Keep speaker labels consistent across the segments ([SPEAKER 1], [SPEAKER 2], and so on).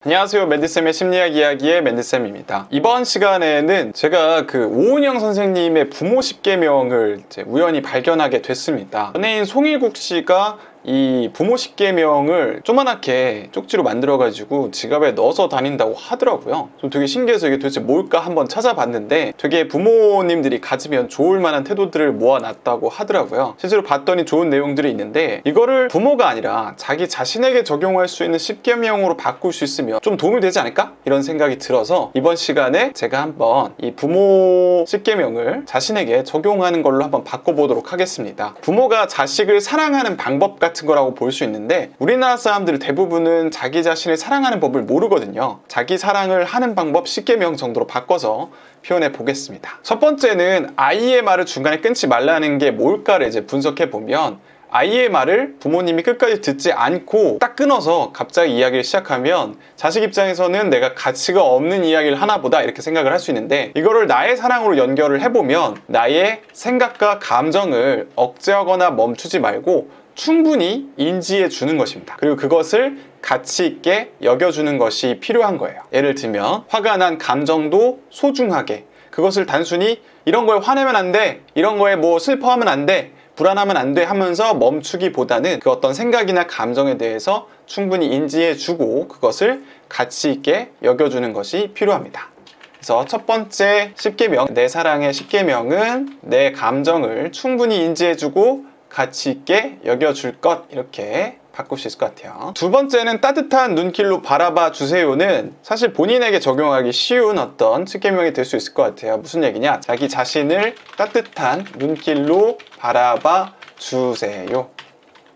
[SPEAKER 1] 안녕하세요. 맨디쌤의 심리학 이야기의 맨디쌤입니다. 이번 시간에는 제가 오은영 선생님의 부모 10계명을 우연히 발견하게 됐습니다. 연예인 송일국 씨가 이 부모 10계명을 조그맣게 쪽지로 만들어가지고 지갑에 넣어서 다닌다고 하더라고요. 좀 되게 신기해서 이게 도대체 뭘까 한번 찾아봤는데 되게 부모님들이 가지면 좋을 만한 태도들을 모아놨다고 하더라고요. 실제로 봤더니 좋은 내용들이 있는데 이거를 부모가 아니라 자기 자신에게 적용할 수 있는 10계명으로 바꿀 수 있으면 좀 도움이 되지 않을까? 이런 생각이 들어서 이번 시간에 제가 한번 이 부모 10계명을 자신에게 적용하는 걸로 한번 바꿔보도록 하겠습니다. 부모가 자식을 사랑하는 방법 같은 거라고 볼 수 있는데 우리나라 사람들 대부분은 자기 자신을 사랑하는 법을 모르거든요. 자기 사랑을 하는 방법 10계명 정도로 바꿔서 표현해 보겠습니다. 첫 번째는 아이의 말을 중간에 끊지 말라는 게 뭘까를 이제 분석해 보면 아이의 말을 부모님이 끝까지 듣지 않고 딱 끊어서 갑자기 이야기를 시작하면 자식 입장에서는 내가 가치가 없는 이야기를 하나 보다 이렇게 생각을 할 수 있는데 이거를 나의 사랑으로 연결을 해보면 나의 생각과 감정을 억제하거나 멈추지 말고 충분히 인지해 주는 것입니다. 그리고 그것을 가치 있게 여겨주는 것이 필요한 거예요. 예를 들면 화가 난 감정도 소중하게 그것을 단순히 이런 거에 화내면 안 돼, 이런 거에 뭐 슬퍼하면 안 돼, 불안하면 안 돼 하면서 멈추기보다는 그 어떤 생각이나 감정에 대해서 충분히 인지해주고 그것을 가치 있게 여겨주는 것이 필요합니다. 그래서 첫 번째 10계명, 내 사랑의 10계명은 내 감정을 충분히 인지해주고 가치 있게 여겨줄 것, 이렇게 바꿀 수 있을 것 같아요. 두 번째는 따뜻한 눈길로 바라봐 주세요는 사실 본인에게 적용하기 쉬운 어떤 10계명이 될 수 있을 것 같아요. 무슨 얘기냐? 자기 자신을 따뜻한 눈길로 바라봐 주세요.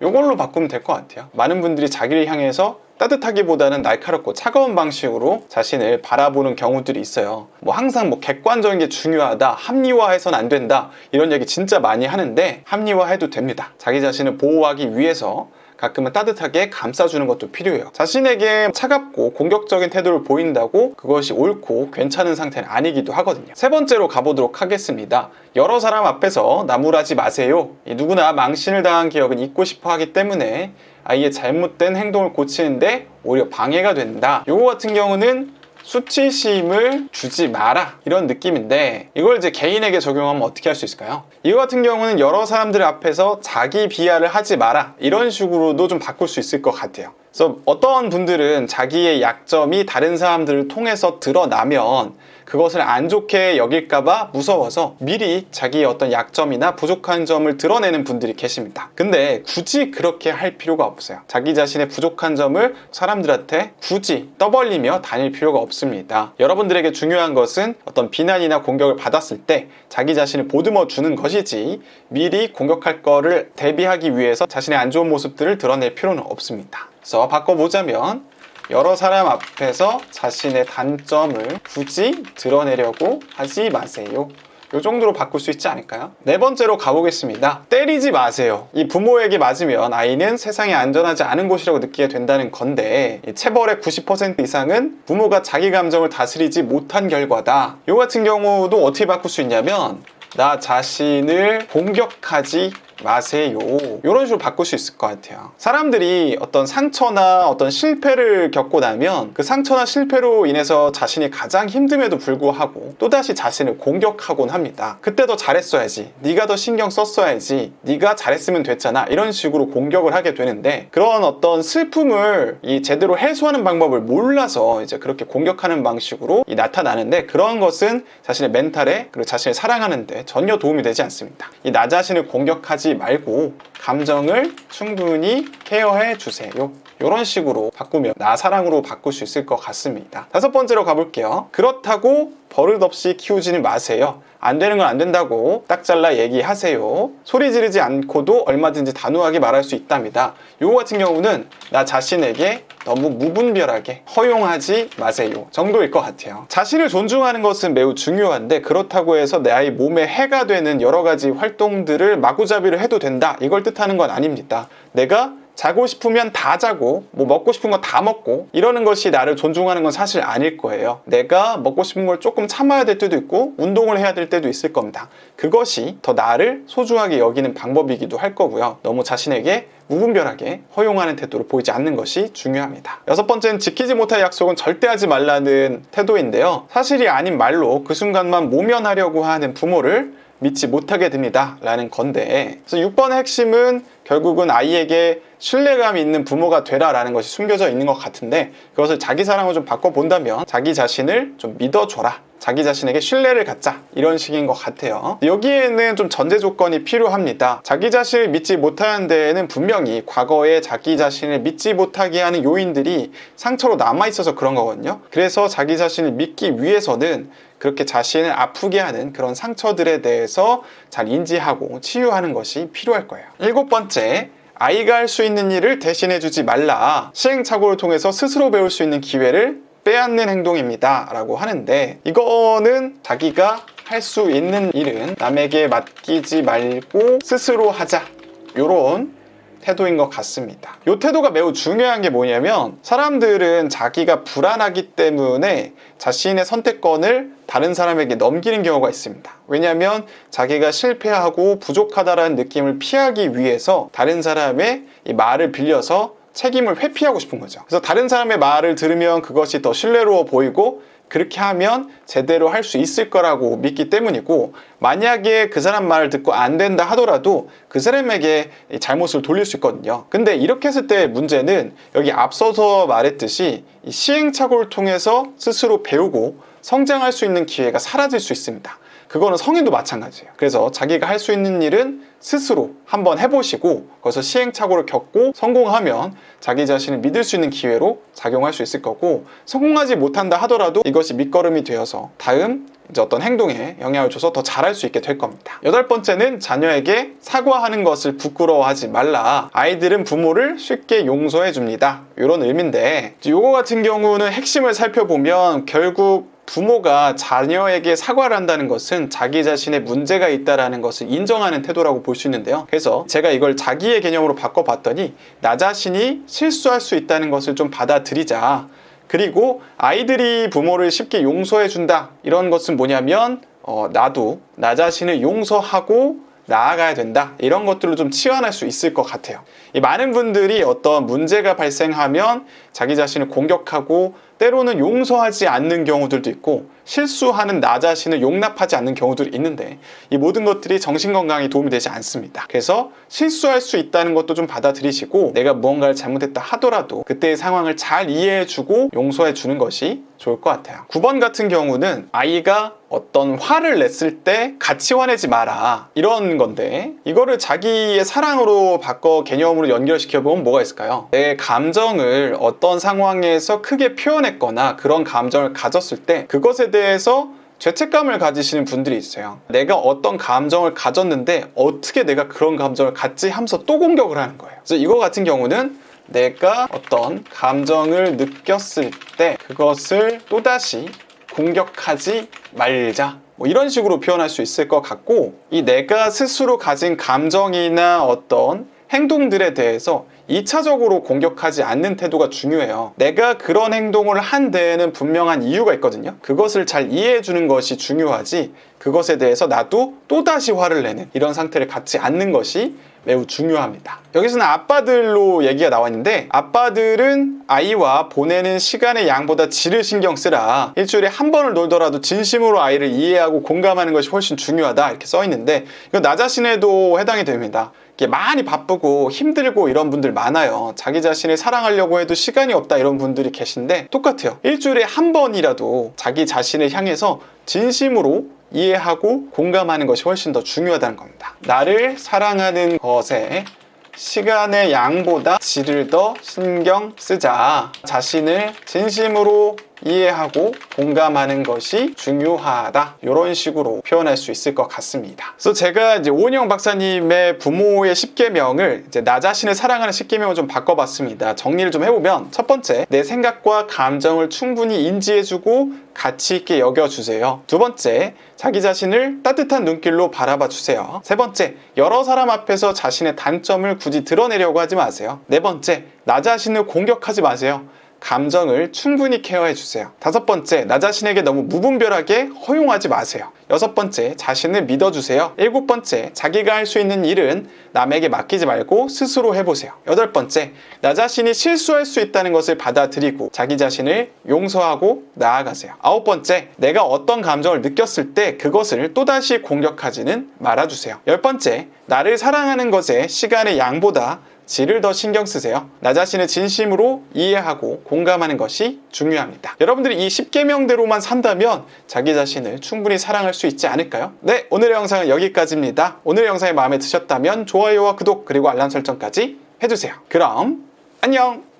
[SPEAKER 1] 이걸로 바꾸면 될 것 같아요. 많은 분들이 자기를 향해서 따뜻하기보다는 날카롭고 차가운 방식으로 자신을 바라보는 경우들이 있어요. 항상 객관적인 게 중요하다, 합리화해서는 안 된다, 이런 얘기 진짜 많이 하는데 합리화해도 됩니다. 자기 자신을 보호하기 위해서 가끔은 따뜻하게 감싸주는 것도 필요해요. 자신에게 차갑고 공격적인 태도를 보인다고 그것이 옳고 괜찮은 상태는 아니기도 하거든요. 세 번째로 가보도록 하겠습니다. 여러 사람 앞에서 나무라지 마세요. 누구나 망신을 당한 기억은 잊고 싶어 하기 때문에 아이의 잘못된 행동을 고치는데 오히려 방해가 된다. 요거 같은 경우는 수치심을 주지 마라, 이런 느낌인데 이걸 이제 개인에게 적용하면 어떻게 할 수 있을까요? 이거 같은 경우는 여러 사람들 앞에서 자기 비하를 하지 마라, 이런 식으로도 좀 바꿀 수 있을 것 같아요. 그래서 어떤 분들은 자기의 약점이 다른 사람들을 통해서 드러나면 그것을 안 좋게 여길까봐 무서워서 미리 자기의 어떤 약점이나 부족한 점을 드러내는 분들이 계십니다. 근데 굳이 그렇게 할 필요가 없어요. 자기 자신의 부족한 점을 사람들한테 굳이 떠벌리며 다닐 필요가 없습니다. 여러분들에게 중요한 것은 어떤 비난이나 공격을 받았을 때 자기 자신을 보듬어 주는 것이지 미리 공격할 거를 대비하기 위해서 자신의 안 좋은 모습들을 드러낼 필요는 없습니다. 그래서 바꿔보자면 여러 사람 앞에서 자신의 단점을 굳이 드러내려고 하지 마세요. 이 정도로 바꿀 수 있지 않을까요? 네 번째로 가보겠습니다. 때리지 마세요. 이 부모에게 맞으면 아이는 세상에 안전하지 않은 곳이라고 느끼게 된다는 건데 이 체벌의 90% 이상은 부모가 자기 감정을 다스리지 못한 결과다. 이 같은 경우도 어떻게 바꿀 수 있냐면 나 자신을 공격하지 마세요. 이런 식으로 바꿀 수 있을 것 같아요. 사람들이 어떤 상처나 어떤 실패를 겪고 나면 그 상처나 실패로 인해서 자신이 가장 힘듦에도 불구하고 또다시 자신을 공격하곤 합니다. 그때 더 잘했어야지, 네가 더 신경 썼어야지, 네가 잘했으면 됐잖아, 이런 식으로 공격을 하게 되는데 그런 어떤 슬픔을 제대로 해소하는 방법을 몰라서 이제 그렇게 공격하는 방식으로 나타나는데 그런 것은 자신의 멘탈에 그리고 자신을 사랑하는데 전혀 도움이 되지 않습니다. 나 자신을 공격하지 말고 감정을 충분히 케어해 주세요. 이런 식으로 바꾸면 나 사랑으로 바꿀 수 있을 것 같습니다. 다섯 번째로 가볼게요. 그렇다고 버릇없이 키우지는 마세요. 안 되는 건 안 된다고 딱 잘라 얘기하세요. 소리 지르지 않고도 얼마든지 단호하게 말할 수 있답니다. 요거 같은 경우는 나 자신에게 너무 무분별하게 허용하지 마세요 정도일 것 같아요. 자신을 존중하는 것은 매우 중요한데 그렇다고 해서 내 아이 몸에 해가 되는 여러 가지 활동들을 마구잡이를 해도 된다, 이걸 뜻하는 건 아닙니다. 내가 자고 싶으면 다 자고 뭐 먹고 싶은 거 다 먹고 이러는 것이 나를 존중하는 건 사실 아닐 거예요. 내가 먹고 싶은 걸 조금 참아야 될 때도 있고 운동을 해야 될 때도 있을 겁니다. 그것이 더 나를 소중하게 여기는 방법이기도 할 거고요. 너무 자신에게 무분별하게 허용하는 태도를 보이지 않는 것이 중요합니다. 여섯 번째는 지키지 못할 약속은 절대 하지 말라는 태도인데요. 사실이 아닌 말로 그 순간만 모면하려고 하는 부모를 믿지 못하게 됩니다 라는 건데, 그래서 6번의 핵심은 결국은 아이에게 신뢰감이 있는 부모가 되라 라는 것이 숨겨져 있는 것 같은데, 그것을 자기 사랑으로 좀 바꿔본다면 자기 자신을 좀 믿어줘라, 자기 자신에게 신뢰를 갖자, 이런 식인 것 같아요. 여기에는 좀 전제 조건이 필요합니다. 자기 자신을 믿지 못하는 데에는 분명히 과거에 자기 자신을 믿지 못하게 하는 요인들이 상처로 남아있어서 그런 거거든요. 그래서 자기 자신을 믿기 위해서는 그렇게 자신을 아프게 하는 그런 상처들에 대해서 잘 인지하고 치유하는 것이 필요할 거예요. 7번째, 아이가 할 수 있는 일을 대신해주지 말라. 시행착오를 통해서 스스로 배울 수 있는 기회를 빼앗는 행동입니다 라고 하는데, 이거는 자기가 할 수 있는 일은 남에게 맡기지 말고 스스로 하자, 요런 태도인 것 같습니다. 이 태도가 매우 중요한 게 뭐냐면, 사람들은 자기가 불안하기 때문에 자신의 선택권을 다른 사람에게 넘기는 경우가 있습니다. 왜냐하면 자기가 실패하고 부족하다라는 느낌을 피하기 위해서 다른 사람의 이 말을 빌려서 책임을 회피하고 싶은 거죠. 그래서 다른 사람의 말을 들으면 그것이 더 신뢰로워 보이고 그렇게 하면 제대로 할 수 있을 거라고 믿기 때문이고, 만약에 그 사람 말을 듣고 안 된다 하더라도 그 사람에게 잘못을 돌릴 수 있거든요. 근데 이렇게 했을 때 문제는, 여기 앞서서 말했듯이 이 시행착오를 통해서 스스로 배우고 성장할 수 있는 기회가 사라질 수 있습니다. 그거는 성인도 마찬가지예요. 그래서 자기가 할 수 있는 일은 스스로 한번 해보시고 거기서 시행착오를 겪고 성공하면 자기 자신을 믿을 수 있는 기회로 작용할 수 있을 거고, 성공하지 못한다 하더라도 이것이 밑거름이 되어서 다음 이제 어떤 행동에 영향을 줘서 더 잘할 수 있게 될 겁니다. 8번째는 자녀에게 사과하는 것을 부끄러워하지 말라. 아이들은 부모를 쉽게 용서해 줍니다, 이런 의미인데, 이거 같은 경우는 핵심을 살펴보면 결국 부모가 자녀에게 사과를 한다는 것은 자기 자신의 문제가 있다는 것을 인정하는 태도라고 볼 수 있는데요. 그래서 제가 이걸 자기의 개념으로 바꿔봤더니, 나 자신이 실수할 수 있다는 것을 좀 받아들이자. 그리고 아이들이 부모를 쉽게 용서해준다, 이런 것은 뭐냐면 나도 나 자신을 용서하고 나아가야 된다, 이런 것들로 좀 치환할 수 있을 것 같아요. 이 많은 분들이 어떤 문제가 발생하면 자기 자신을 공격하고 때로는 용서하지 않는 경우들도 있고 실수하는 나 자신을 용납하지 않는 경우들이 있는데, 이 모든 것들이 정신건강에 도움이 되지 않습니다. 그래서 실수할 수 있다는 것도 좀 받아들이시고, 내가 무언가를 잘못했다 하더라도 그때의 상황을 잘 이해해주고 용서해주는 것이 좋을 것 같아요. 9번 같은 경우는 아이가 어떤 화를 냈을 때 같이 화내지 마라, 이런 건데, 이거를 자기의 사랑으로 바꿔 개념으로 연결시켜보면 뭐가 있을까요? 내 감정을 어떤 상황에서 크게 표현했거나 그런 감정을 가졌을 때 그것에 대해서 죄책감을 가지시는 분들이 있어요. 내가 어떤 감정을 가졌는데 어떻게 내가 그런 감정을 갖지 하면서 또 공격을 하는 거예요. 그래서 이거 같은 경우는 내가 어떤 감정을 느꼈을 때 그것을 또다시 공격하지 말자, 뭐 이런 식으로 표현할 수 있을 것 같고, 이 내가 스스로 가진 감정이나 어떤 행동들에 대해서 2차적으로 공격하지 않는 태도가 중요해요. 내가 그런 행동을 한 데에는 분명한 이유가 있거든요. 그것을 잘 이해해 주는 것이 중요하지, 그것에 대해서 나도 또다시 화를 내는 이런 상태를 갖지 않는 것이 매우 중요합니다. 여기서는 아빠들로 얘기가 나와 있는데, 아빠들은 아이와 보내는 시간의 양보다 질을 신경 쓰라. 일주일에 한 번을 놀더라도 진심으로 아이를 이해하고 공감하는 것이 훨씬 중요하다, 이렇게 써 있는데, 이거 나 자신에도 해당이 됩니다. 이게 많이 바쁘고 힘들고 이런 분들 많아요. 자기 자신을 사랑하려고 해도 시간이 없다, 이런 분들이 계신데 똑같아요. 일주일에 한 번이라도 자기 자신을 향해서 진심으로 이해하고 공감하는 것이 훨씬 더 중요하다는 겁니다. 나를 사랑하는 것에 시간의 양보다 질을 더 신경 쓰자. 자신을 진심으로 이해하고 공감하는 것이 중요하다. 이런 식으로 표현할 수 있을 것 같습니다. 그래서 제가 이제 오은영 박사님의 부모의 10계명을 이제 나 자신을 사랑하는 10계명을 좀 바꿔봤습니다. 정리를 좀 해보면 첫 번째, 내 생각과 감정을 충분히 인지해주고 가치 있게 여겨주세요. 두 번째, 자기 자신을 따뜻한 눈길로 바라봐 주세요. 세 번째, 여러 사람 앞에서 자신의 단점을 굳이 드러내려고 하지 마세요. 네 번째, 나 자신을 공격하지 마세요. 감정을 충분히 케어해 주세요. 다섯 번째, 나 자신에게 너무 무분별하게 허용하지 마세요. 여섯 번째, 자신을 믿어주세요. 일곱 번째, 자기가 할 수 있는 일은 남에게 맡기지 말고 스스로 해보세요. 여덟 번째, 나 자신이 실수할 수 있다는 것을 받아들이고 자기 자신을 용서하고 나아가세요. 아홉 번째, 내가 어떤 감정을 느꼈을 때 그것을 또다시 공격하지는 말아주세요. 열 번째, 나를 사랑하는 것에 시간의 양보다 질을 더 신경 쓰세요. 나 자신을 진심으로 이해하고 공감하는 것이 중요합니다. 여러분들이 이 10계명대로만 산다면 자기 자신을 충분히 사랑할 수 있지 않을까요? 네, 오늘의 영상은 여기까지입니다. 오늘의 영상이 마음에 드셨다면 좋아요와 구독 그리고 알람 설정까지 해주세요. 그럼 안녕!